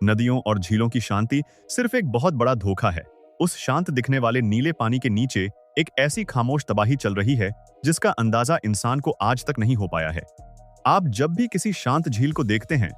नदियों और झीलों की शांति सिर्फ एक बहुत बड़ा धोखा है। उस शांत दिखने वाले नीले पानी के नीचे एक ऐसी खामोश तबाही चल रही है जिसका अंदाजा इंसान को आज तक नहीं हो पाया है। आप जब भी किसी शांत झील को देखते हैं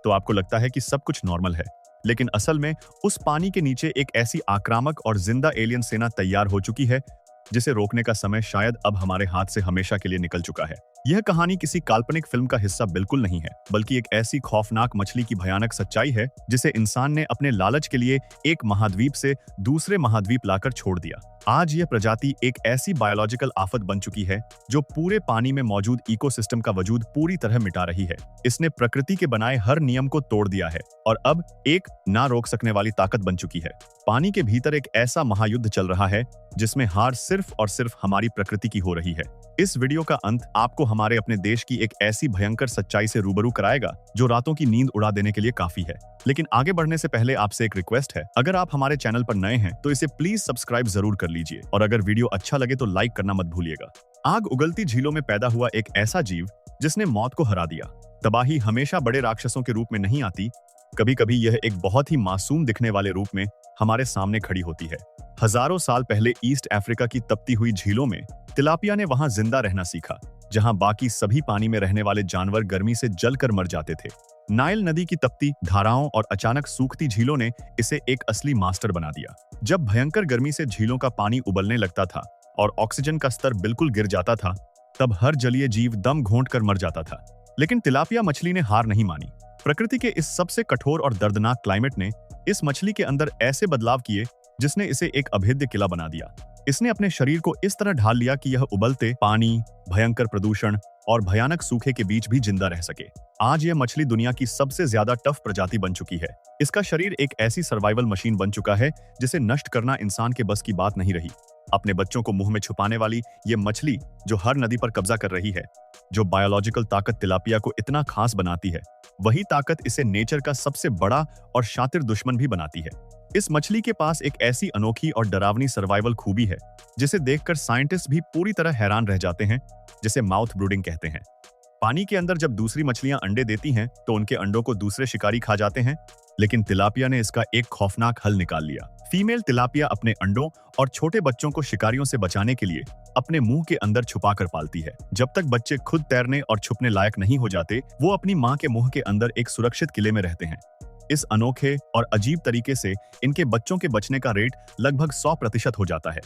तो आपको लगता है कि सब कुछ नॉर्मल है, लेकिन असल में उस पानी के नीचे एक ऐसी आक्रामक और जिंदा एलियन सेना तैयार हो चुकी है जिसे रोकने का समय शायद अब हमारे हाथ से हमेशा के लिए निकल चुका है। यह कहानी किसी काल्पनिक फिल्म का हिस्सा बिल्कुल नहीं है, बल्कि एक ऐसी खौफनाक मछली की भयानक सच्चाई है जिसे इंसान ने अपने लालच के लिए एक महाद्वीप से दूसरे महाद्वीप लाकर छोड़ दिया। आज यह प्रजाति एक ऐसी बायोलॉजिकल आफत बन चुकी है जो पूरे पानी में मौजूद इकोसिस्टम का वजूद पूरी तरह मिटा रही है। इसने प्रकृति के बनाए हर नियम को तोड़ दिया है और अब एक ना रोक सकने वाली ताकत बन चुकी है। पानी के भीतर एक ऐसा महायुद्ध चल रहा है जिसमें हार सिर्फ और सिर्फ हमारी प्रकृति की हो रही है। इस वीडियो का अंत आपको हमारे अपने देश की एक ऐसी भयंकर सच्चाई से रूबरू कराएगा जो रातों की नींद उड़ा देने के लिए काफी है। लेकिन आगे बढ़ने से पहले आपसे एक रिक्वेस्ट है, अगर आप हमारे चैनल पर नए हैं तो इसे प्लीज सब्सक्राइब जरूर कर लीजिए और अगर वीडियो अच्छा लगे तो लाइक करना मत भूलिएगा। आग उगलती झीलों में पैदा हुआ एक ऐसा जीव जिसने मौत को हरा दिया। तबाही हमेशा बड़े राक्षसों के रूप में नहीं आती, कभी कभी यह एक बहुत ही मासूम दिखने वाले रूप में हमारे सामने खड़ी होती है। हजारों साल पहले ईस्ट अफ्रीका की तपती हुई झीलों में तिलापिया ने वहां जिंदा रहना सीखा, जहां बाकी सभी पानी में रहने वाले जानवर गर्मी से जलकर मर जाते थे। नाइल नदी की तपती धाराओं और अचानक सूखती झीलों ने इसे एक असली मास्टर बना दिया। जब भयंकर गर्मी से झीलों का पानी उबलने लगता था और ऑक्सीजन का स्तर बिल्कुल गिर जाता था, तब हर जलीय जीव दम घोंट कर मर जाता था। लेकिन तिलापिया मछली ने हार नहीं मानी। प्रकृति के इस सबसे कठोर और दर्दनाक क्लाइमेट ने इस मछली के अंदर ऐसे बदलाव किए जिसने इसे एक अभेद्य किला बना दिया। इसने अपने शरीर को इस तरह ढाल लिया कि यह उबलते पानी, भयंकर प्रदूषण और भयानक सूखे के बीच भी जिंदा रह सके। आज यह मछली दुनिया की सबसे ज्यादा टफ प्रजाति बन चुकी है। इसका शरीर एक ऐसी सर्वाइवल मशीन बन चुका है जिसे नष्ट करना इंसान के बस की बात नहीं रही। अपने बच्चों को मुंह में छुपाने वाली ये मछली जो हर नदी पर कब्जा कर रही है, जो बायोलॉजिकल ताकत तिलापिया को इतना खास बनाती है, वही ताकत इसे नेचर का सबसे बड़ा और शातिर दुश्मन भी बनाती है। इस मछली के पास एक ऐसी अनोखी और डरावनी सर्वाइवल खूबी है जिसे देखकर साइंटिस्ट भी पूरी तरह हैरान रह जाते हैं, जिसे माउथ ब्रूडिंग कहते हैं। पानी के अंदर जब दूसरी मछलियां अंडे देती हैं तो उनके अंडों को दूसरे शिकारी खा जाते हैं, लेकिन तिलापिया ने इसका एक खौफनाक हल निकाल लिया। फीमेल तिलापिया अपने अंडों और छोटे बच्चों को शिकारियों से बचाने के लिए अपने मुंह के अंदर छुपा कर पालती है। जब तक बच्चे खुद तैरने और छुपने लायक नहीं हो जाते, वो अपनी मां के मुंह के अंदर एक सुरक्षित किले में रहते हैं। इस अनोखे और अजीब तरीके से इनके बच्चों के बचने का रेट लगभग 100% हो जाता है।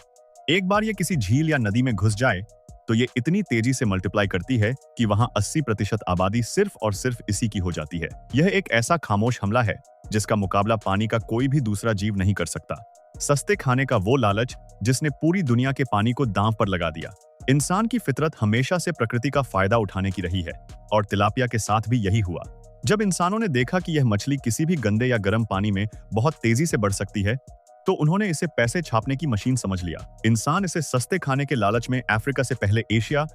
एक बार ये किसी झील या नदी में घुस जाए तो ये इतनी तेजी से मल्टीप्लाई करती है कि वहां 80% आबादी सिर्फ और सिर्फ इसी की हो जाती है। यह एक ऐसा खामोश हमला है जिसका मुकाबला पानी का कोई भी दूसरा जीव नहीं कर सकता। सस्ते खाने का वो लालच जिसने पूरी दुनिया के पानी को दांव पर लगा दिया। इंसान की फितरत हमेशा से प्रकृति का फायदा उठाने की रही है और तिलापिया के साथ भी यही हुआ। जब इंसानों ने देखा कि यह मछली किसी भी गंदे या गर्म पानी में बहुत तेजी से बढ़ सकती है, तो उन्होंने इसे पैसे छापने की मशीन समझ लिया। इंसान इसे सस्ते खाने के लालच में अफ्रीका से पहले एशिया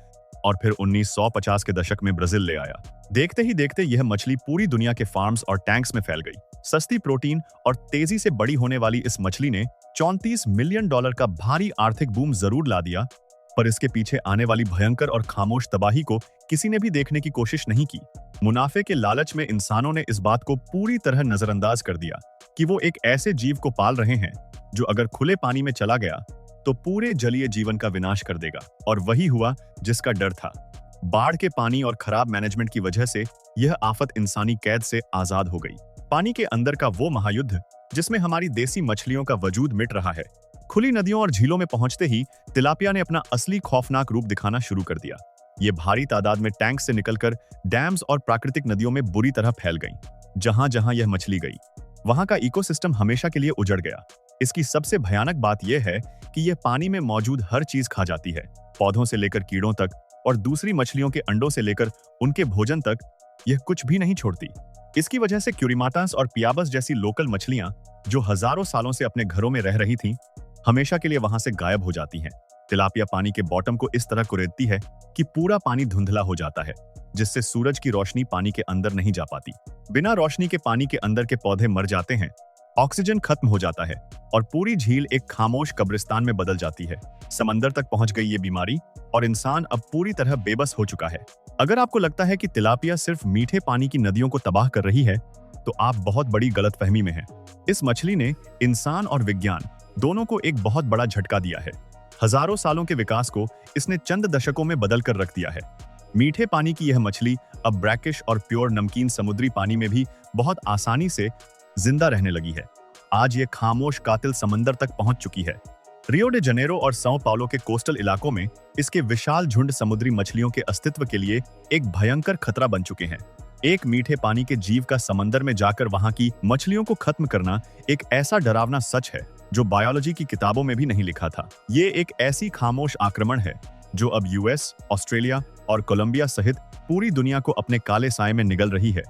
और फिर 1950 के दशक में ब्राजील ले आया। देखते ही देखते यह मछली पूरी दुनिया के फार्म्स और टैंक्स में फैल गई। सस्ती प्रोटीन और तेजी से बड़ी होने वाली इस मछली ने $34 मिलियन का भारी आर्थिक बूम जरूर ला दिया, पर इसके पीछे आने वाली भयंकर और खामोश तबाही को किसी ने भी देखने की कोशिश नहीं की। मुनाफे के लालच में इंसानों ने इस बात को पूरी तरह नजरअंदाज कर दिया कि वो एक ऐसे जीव को पाल रहे हैं जो अगर खुले पानी में चला गया तो पूरे जलीय जीवन का विनाश कर देगा। और वही हुआ जिसका डर था। बाढ़ के पानी और खराब मैनेजमेंट की वजह से यह आफत इंसानी कैद से आजाद हो गई। पानी के अंदर का वो महायुद्ध जिसमें हमारी देसी मछलियों का वजूद मिट रहा है। खुली नदियों और झीलों में पहुंचते ही तिलापिया ने अपना असली खौफनाक रूप दिखाना शुरू कर दिया। ये भारी तादाद में टैंक से निकलकर डैम्स और प्राकृतिक नदियों में बुरी तरह फैल गई। जहां जहां यह मछली गई, वहां का इकोसिस्टम हमेशा के लिए उजड़ गया। इसकी सबसे भयानक बात यह है कि यह पानी में मौजूद हर चीज खा जाती है, पौधों से लेकर कीड़ों तक और दूसरी मछलियों के अंडों से लेकर उनके भोजन तक, यह कुछ भी नहीं छोड़ती। इसकी वजह से क्यूरीमाटास और पियाबस जैसी लोकल मछलियां जो हजारों सालों से अपने घरों में रह रही थीं, हमेशा के लिए वहां से गायब हो जाती हैं। तिलापिया पानी के बॉटम को इस तरह कुरेदती है कि पूरा पानी धुंधला हो जाता है, जिससे सूरज की रोशनी पानी के अंदर नहीं जा पाती। बिना रोशनी के पानी के अंदर के पौधे मर जाते हैं, ऑक्सीजन खत्म हो जाता है और पूरी झील एक खामोश कब्रिस्तान में बदल जाती है। समंदर तक पहुंच गई ये बीमारी और इंसान अब पूरी तरह बेबस हो चुका है। अगर आपको लगता है कि तिलापिया सिर्फ मीठे पानी की नदियों को तबाह कर रही है, तो आप बहुत बड़ी गलतफहमी में हैं। इस मछली ने इंसान और विज्ञान दोनों को एक बहुत बड़ा झटका दिया है। हजारों सालों के विकास को इसने चंद दशकों में बदल कर रख दिया है। मीठे पानी की यह मछली अब ब्रैकिश और प्योर नमकीन समुद्री पानी में भी बहुत आसानी से जिंदा रहने लगी है। आज ये खामोश कातिल समंदर तक पहुंच चुकी है। रियो डे जनेरो और साओ पाउलो के कोस्टल इलाकों में इसके विशाल झुंड समुद्री मछलियों के अस्तित्व के लिए एक भयंकर खतरा बन चुके हैं। एक मीठे पानी के जीव का समंदर में जाकर वहां की मछलियों को खत्म करना एक ऐसा डरावना सच है जो बायोलॉजी की किताबों में भी नहीं लिखा था। ये एक ऐसी खामोश आक्रमण है जो अब यूएस, ऑस्ट्रेलिया और कोलंबिया सहित पूरी दुनिया को अपने काले साए में निगल रही है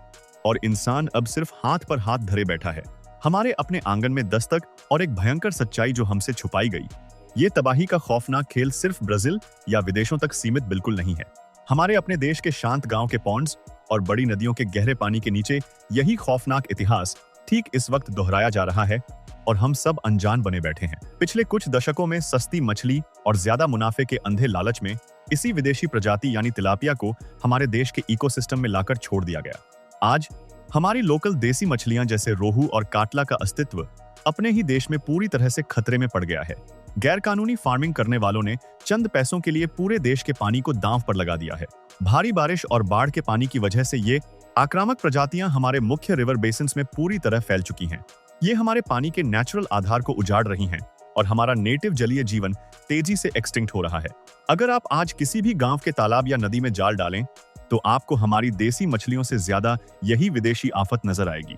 और इंसान अब सिर्फ हाथ पर हाथ धरे बैठा है। हमारे अपने आंगन में दस्तक और एक भयंकर सच्चाई जो हमसे छुपाई गई। ये तबाही का खौफनाक खेल सिर्फ ब्राजील या विदेशों तक सीमित बिल्कुल नहीं है। हमारे अपने देश के शांत गांव के पॉन्ड्स और बड़ी नदियों के गहरे पानी के नीचे यही खौफनाक इतिहास ठीक इस वक्त दोहराया जा रहा है और हम सब अनजान बने बैठे हैं। पिछले कुछ दशकों में सस्ती मछली और ज्यादा मुनाफे के अंधे लालच में इसी विदेशी प्रजाति यानी तिलापिया को हमारे देश के इकोसिस्टम में लाकर छोड़ दिया गया। आज हमारी लोकल देसी मछलियां जैसे रोहू और काटला का अस्तित्व अपने ही देश में पूरी तरह से खतरे में पड़ गया है। गैरकानूनी फार्मिंग करने वालों ने चंद पैसों के लिए पूरे देश के पानी को दांव पर लगा दिया है। भारी बारिश और बाढ़ के पानी की वजह से ये आक्रामक प्रजातियां हमारे मुख्य रिवर बेसिन्स में पूरी तरह फैल चुकी हैं। ये हमारे पानी के नेचुरल आधार को उजाड़ रही हैं और हमारा नेटिव जलीय जीवन तेजी से एक्सटिंक्ट हो रहा है। अगर आप आज किसी भी गांव के तालाब या नदी में जाल डालें तो आपको हमारी देसी मछलियों से ज्यादा यही विदेशी आफत नजर आएगी।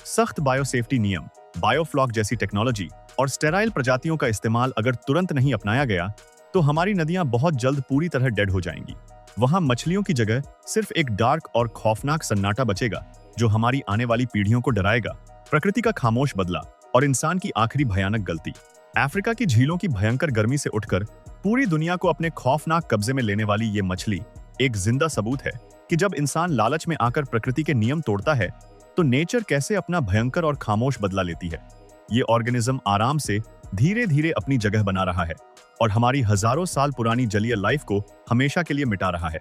सख्त बायोसेफ्टी नियम, बायोफ्लॉक जैसी टेक्नोलॉजी और स्टेराइल प्रजातियों का इस्तेमाल अगर तुरंत नहीं अपनाया गया तो हमारी नदियां बहुत जल्द पूरी तरह डेड हो जाएंगी। वहां मछलियों की जगह सिर्फ एक डार्क और खौफनाक सन्नाटा बचेगा जो हमारी आने वाली पीढ़ियों को डराएगा। प्रकृति का खामोश बदला और इंसान की आखिरी भयानक गलती। अफ्रीका की झीलों की भयंकर गर्मी से उठकर पूरी दुनिया को अपने खौफनाक कब्जे में लेने वाली ये मछली एक जिंदा सबूत है कि जब इंसान लालच में आकर प्रकृति के नियम तोड़ता है तो नेचर कैसे अपना भयंकर और खामोश बदला लेती है। ये ऑर्गेनिज्म आराम से धीरे धीरे अपनी जगह बना रहा है और हमारी हजारों साल पुरानी जलीय लाइफ को हमेशा के लिए मिटा रहा है।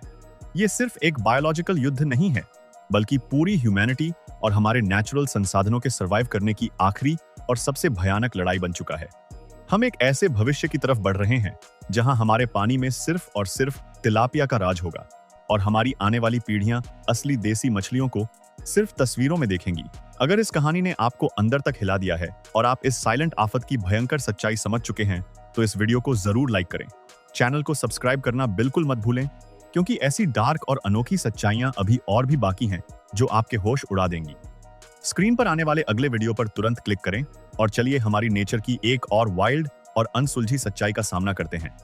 ये सिर्फ एक बायोलॉजिकल युद्ध नहीं है बल्कि पूरी ह्यूमैनिटी और हमारे नेचुरल संसाधनों के सर्वाइव करने की आखिरी और सबसे भयानक लड़ाई बन चुका है। हम एक ऐसे भविष्य की तरफ बढ़ रहे हैं जहां हमारे पानी में सिर्फ और सिर्फ तिलापिया का राज होगा और हमारी आने वाली पीढ़ियां असली देसी मछलियों को सिर्फ तस्वीरों में देखेंगी। अगर इस कहानी ने आपको अंदर तक हिला दिया है और आप इस साइलेंट आफत की भयंकर सच्चाई समझ चुके हैं तो इस वीडियो को जरूर लाइक करें। चैनल को सब्सक्राइब करना बिल्कुल मत भूलें क्योंकि ऐसी डार्क और अनोखी सच्चाइयां अभी और भी बाकी हैं जो आपके होश उड़ा देंगी। स्क्रीन पर आने वाले अगले वीडियो पर तुरंत क्लिक करें और चलिए हमारी नेचर की एक और वाइल्ड और अनसुलझी सच्चाई का सामना करते हैं।